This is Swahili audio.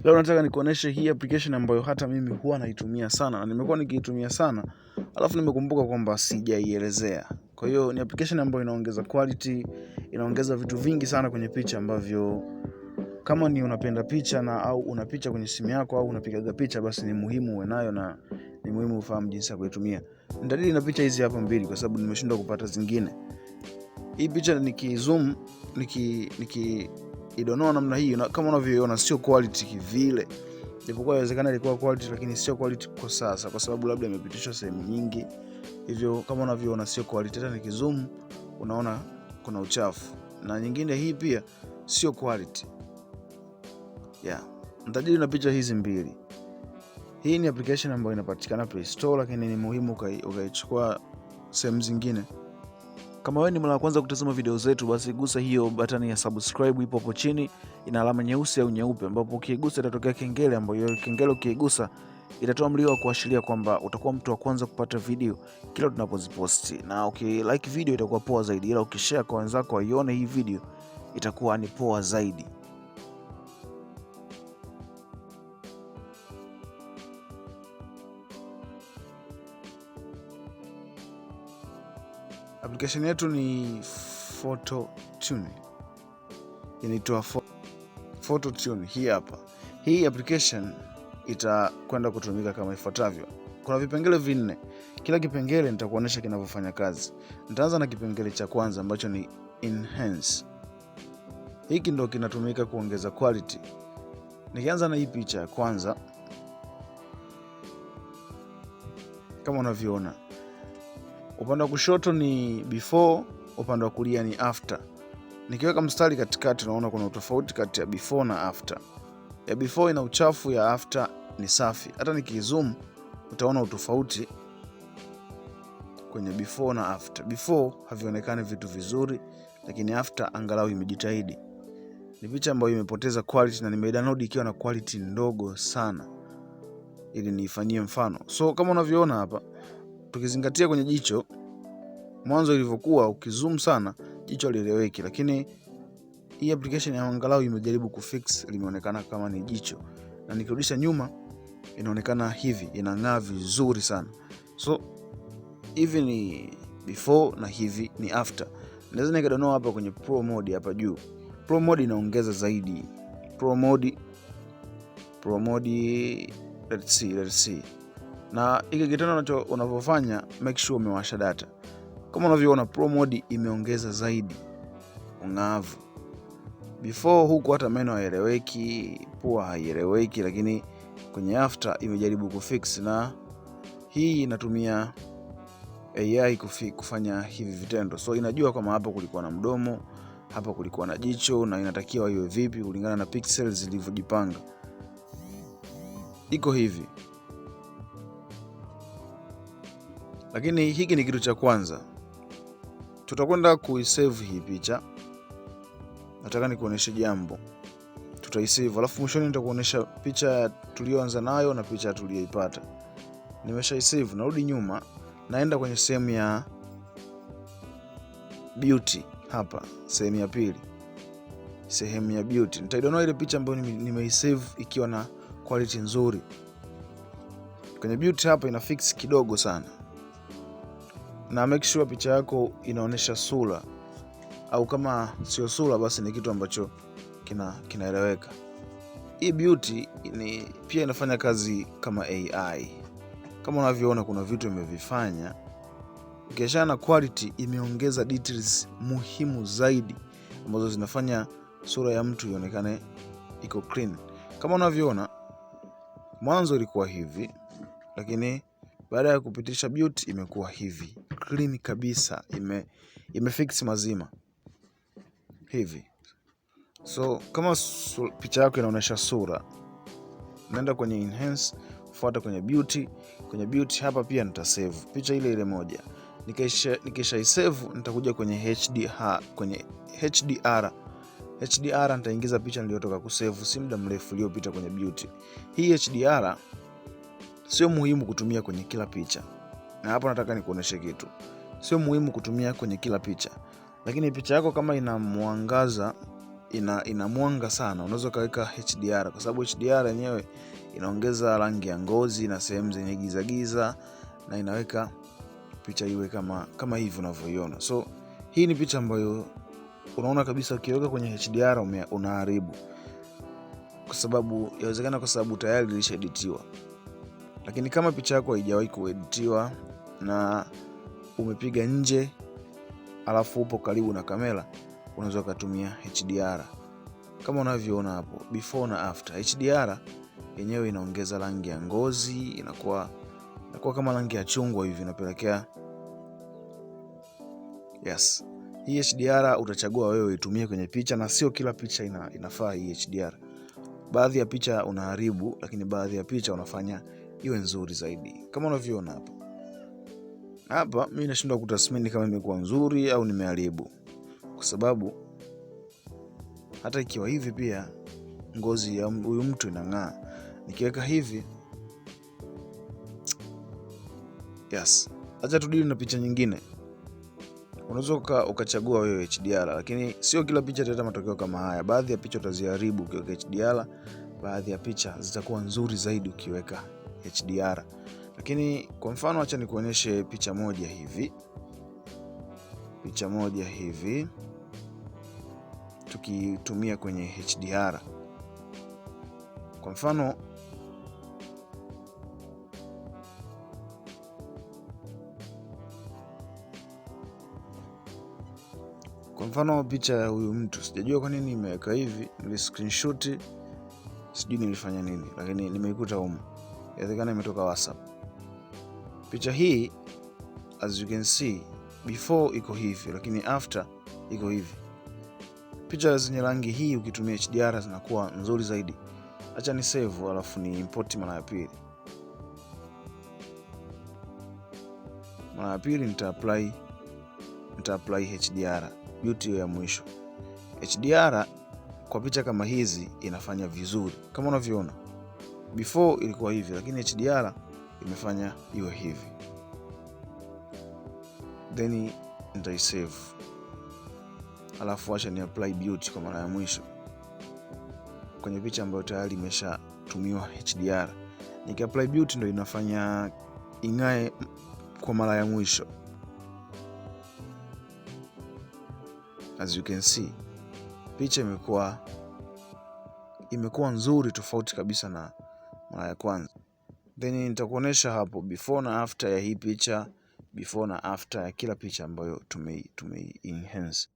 Leo nataka nikuoneshe hii application ambayo hata mimi huwa naitumia sana na nimekuwa nikiitumia sana, alafu nimekumbuka kwamba sijaielezea. Kwa hiyo ni application ambayo inaongeza quality, inaongeza vitu vingi sana kwenye picha ambavyo kama ni unapenda picha na au una picha kwenye simu yako au unapiga picha, basi ni muhimu uwe nayo na ni muhimu ufahamu jinsi ya kuitumia. Nitadili na picha hizi hapa mbili kwa sababu nimeshindwa kupata zingine. Hii picha nikizoom idonoa namna hii, na kama unavyoiona sio quality vile. Japokuwa inawezekana ilikuwa quality, lakini sio quality kwa sasa kwa sababu labda imepitishwa sehemu nyingi. Hivyo kama unavyoona sio quality. Hata nikizoom unaona kuna uchafu. Na nyingine hii pia sio quality. Nitajadili na picha hizi mbili. Hii ni application ambayo inapatikana Play Store, lakini ni muhimu ukaichukua sehemu zingine. Kama wewe ni mara ya kwanza kutazama video zetu, basi gusa hiyo button ya subscribe, ipo hapo chini, ina alama nyeusi au nyeupe, ambapo ukigusa itatokea kengele, ambayo kengele ukigusa itatoa mlio wa kuashiria kwamba utakuwa mtu wa kwanza kupata video kila tunapoziposti. Na ukilike video itakuwa poa zaidi, ila ukishare kwa wenzako waione hii video itakuwa ni poa zaidi. Application yetu ni Photo Tune. Inaitwa Photo Tune. Hii hapa. Hii application itakwenda kutumika kama ifuatavyo. Kuna vipengele vinne. Kila kipengele nitakuonesha kinavyofanya kazi. Nitaanza na kipengele cha kwanza ambacho ni enhance. Hiki ndio kinatumika kuongeza quality. Nikianza na hii picha ya kwanza, kama unavyoona, upande wa kushoto ni before, upande wa kulia ni after. Nikiweka mstari katikati unaona kuna utofauti kati ya before na after. Ya before ina uchafu, ya after ni safi. Hata nikizoom utaona utofauti kwenye before na after. Before havionekani vitu vizuri, lakini after angalau imejitahidi. Ni picha ambayo imepoteza quality na nimedownload ikiwa na quality ndogo sana ili niifanyie mfano. So kama unavyoona hapa, tukizingatia kwenye jicho, mwanzo ilivyokuwa ukizoom sana jicho lieleweki, lakini hii application ya angalau imejaribu kufix, limeonekana kama ni jicho, na nikirudisha nyuma inaonekana hivi, inang'aa vizuri sana. So hivi ni before na hivi ni after. Naweza nikadonoa hapa kwenye pro mode hapa juu. Pro mode inaongeza zaidi. Pro mode let's see. Na hiki kitendo unavyofanya, make sure umewasha data. Kama unavyoona pro mode imeongeza zaidi ung'aavu. Before huku hata meno haieleweki, pua haieleweki, lakini kwenye after imejaribu kufix, na hii inatumia AI kufanya hivi vitendo. So inajua kama hapa kulikuwa na mdomo, hapa kulikuwa na jicho, na inatakiwa iwe vipi kulingana na pixels zilivyojipanga. Iko hivi. Lakini hiki ni kitu cha kwanza. Tutakwenda kuisave hii picha. Nataka nikuoneshe jambo. Tutaisave, alafu mwishoni nitakuonesha picha tulioanza nayo na picha tuliyoipata. Nimeshaisave, narudi nyuma, naenda kwenye sehemu ya beauty hapa, sehemu ya pili. Sehemu ya beauty. Nitaidonoa ile picha ambayo nimeisave ikiwa na quality nzuri. Kwenye beauty hapa ina fix kidogo sana. Na make sure picha yako inaonesha sura, au kama sio sura basi ni kitu ambacho kinaeleweka. Hii beauty pia inafanya kazi kama AI. Kama unavyoona kuna vitu imevifanya. Ukiachana na quality, imeongeza details muhimu zaidi ambazo zinafanya sura ya mtu ionekane iko clean. Kama unavyoona mwanzo ilikuwa hivi, lakini baada ya kupitisha beauty imekuwa hivi, clean kabisa, imefix mazima hivi. So kama picha yako inaonyesha sura, nenda kwenye enhance, fuata kwenye beauty. Kwenye beauty hapa pia nitasave picha ile moja. Nikisha isave nitakuja kwenye HDR nitaingiza picha niliyotoka kusave si muda mrefu iliyopita kwenye beauty. Hii HDR sio muhimu kutumia kwenye kila picha. Na hapo nataka nikuoneshe kitu. Sio muhimu kutumia kwenye kila picha. Lakini picha yako kama ina mwangaza ina mwanga sana. Unaweza kaweka HDR kwa sababu HDR yenyewe inaongeza rangi ya ngozi na sehemu zenye giza giza, na inaweka picha iwe kama hivi unavyoiona. So hii ni picha ambayo unaona kabisa ukiweka kwenye HDR unaharibu, kwa sababu yawezekana kwa sababu tayari ilisheditiwa. Lakini kama picha yako haijawahi kueditiwa na umepiga nje alafu upo karibu na kamera, unaweza kutumia HDR kama unavyoona hapo, before na after. HDR yenyewe inaongeza rangi ya ngozi, inakuwa kama rangi ya chungwa hivi, inapelekea yes. Hii HDR utachagua wewe itumie kwenye picha, na sio kila picha inafaa hii HDR. Baadhi ya picha unaharibu, lakini baadhi ya picha unafanya iwe nzuri zaidi. Kama unavyoona hapa. Hapa mimi nashindwa kutathmini kama imekuwa nzuri au nimeharibu, kwa sababu hata ikiwa hivi pia ngozi ya huyu mtu inang'aa. Nikiweka hivi yes. Acha tudili na picha nyingine. Unaweza ukachagua wewe HDR, lakini sio kila picha italeta matokeo kama haya. Baadhi ya picha utaziharibu ukiweka HDR, baadhi ya picha zitakuwa nzuri zaidi ukiweka HDR. Lakini kwa mfano acha nikuonyeshe picha moja hivi tukitumia kwenye HDR. Kwa mfano picha ya huyu mtu, sijajua kwa nini nimeweka hivi, nili screenshot, sijui nilifanya nini, lakini nimeikuta huko. Inawezekana imetoka WhatsApp. Picha hii as you can see, before iko hivi, lakini after iko hivi. Picha zenye rangi hii ukitumia HDR zinakuwa nzuri zaidi. Acha ni save alafu ni import mara ya pili. Mara ya pili nita apply HDR, beauty ya mwisho. HDR kwa picha kama hizi inafanya vizuri. Kama unavyoona, before ilikuwa hivi, lakini HDR imefanya iwe hivi. Then nita save. Alafu acha ni apply beauty kwa mara ya mwisho kwenye picha ambayo tayari imeshatumiwa HDR. Niki apply beauty ndio inafanya ing'ae kwa mara ya mwisho. As you can see, picha imekuwa nzuri tofauti kabisa na mara ya kwanza. Then nitakuonesha hapo before na after ya hii picha, before na after ya kila picha ambayo tumei enhance.